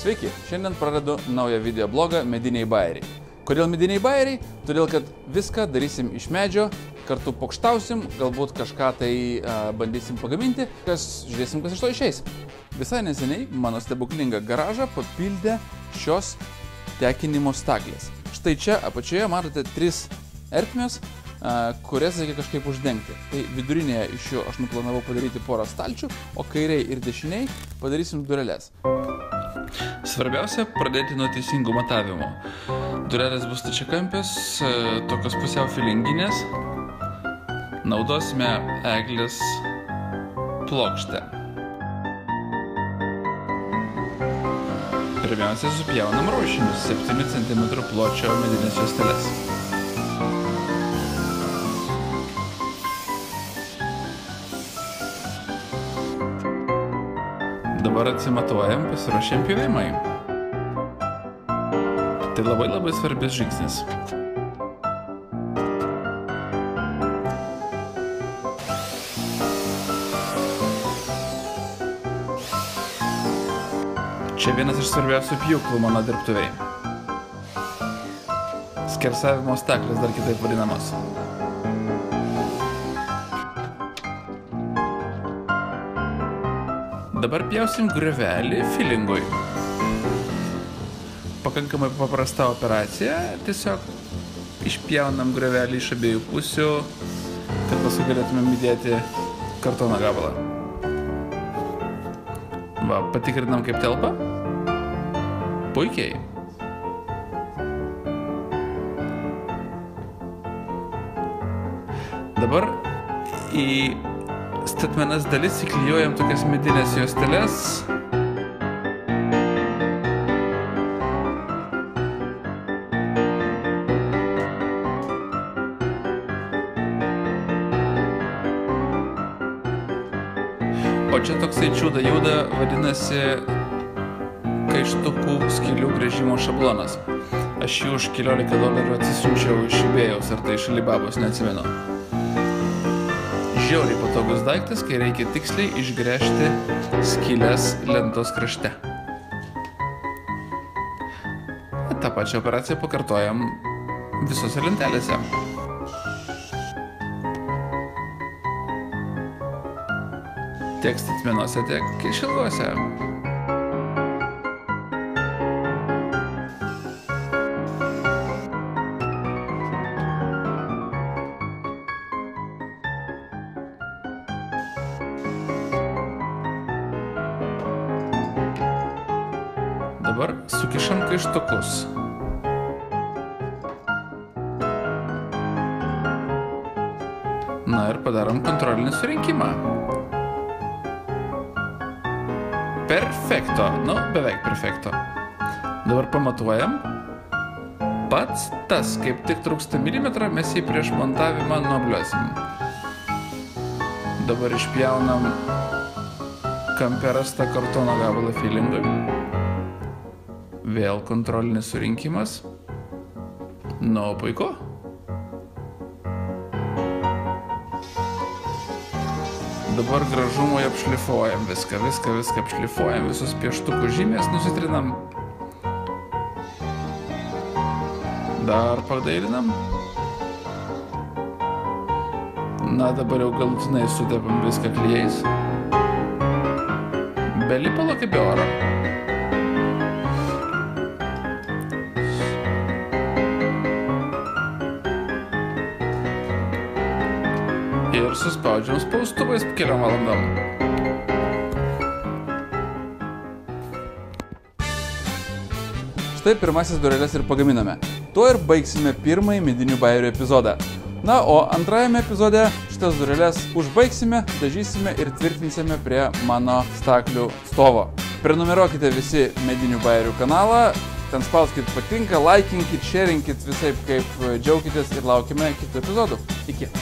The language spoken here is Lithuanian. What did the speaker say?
Sveiki, šiandien pradedu naują video blogą Mediniai bajeriai. Kodėl mediniai bajeriai? Todėl, kad viską darysim iš medžio, kartu pokštausim, galbūt kažką tai bandysim pagaminti, žiūrėsim, kas iš to išeis. Visai neseniai mano stebuklingą garažą papildė šios tekinimo staklės. Štai čia apačioje matote 3 ertmės, kurias reikia kažkaip uždengti. Tai vidurinėje iš jų aš nuplanavau padaryti porą stalčių, o kairiai ir dešiniai padarysim dureles. Svarbiausia pradėti nuo teisingų matavimo. Durelės bus stačiakampės, tokios pusiau filinginės. Naudosime eglės plokštę. Pirmiausia, supjaunam raušinius 7 cm pločio medinės juosteles. Dabar atsimatuojam, pasiruošėm pjovimai. Tai labai svarbus žingsnis. Čia vienas iš svarbiausių pjūklų mano dirbtuvėj. Skersavimo staklės, dar kitaip vadinamos. Dabar pjausim griovelį filingui. Pakankamai paprasta operacija, tiesiog išpjaunam griovelį iš abiejų pusių, kad paskui galėtumėm įdėti kartono gabalą. Va, patikrinam kaip telpa. Puikiai. Dabar į statmenas dalis įklijuojam tokias medinės juosteles. O čia toksai čiuda vadinasi kaištukų skylių gręžimo šablonas. Aš jį už $14 atsisiunčiau iš eBayaus, ar tai iš Alibabos, neatsimenu. Žiauriai patogus daiktas, kai reikia tiksliai išgręžti skylės lentos krašte. Ta pačia operacija pakartojam visose lentelėse. Tiek statmenuose, tiek išilgose. Dabar sukišam kaištukus. Na ir padarom kontrolinį surinkimą. Perfekto, nu beveik perfekto. Dabar pamatuojam. Pats tas, kaip tik trūksta milimetrą, mes jį prieš montavimą nuobliosim. Dabar išpjaunam kampe rastą kartono gabalą filingui. Vėl kontrolinis surinkimas. Nu, puiku. Dabar gražumui apšlifuojam viską apšlifuojam, visus pieštukų žymės nusitrinam. Dar padailinam. Na, dabar jau galutinai sutepam viską klijais. Belipa kaip be oro. Ir suspaudžiam spaustuvais keliom valandom. Štai pirmasis dureles ir pagaminame. Tuo ir baigsime pirmąjį medinių bajerių epizodą. Na, o antrajame epizode šitas dureles užbaigsime, dažysime ir tvirtinsime prie mano staklių stovo. Prenumeruokite visi medinių bajerių kanalą. Ten spauskit patinka, laikinkit, sharingkit visaip kaip džiaukitės ir laukime kitų epizodų. Iki.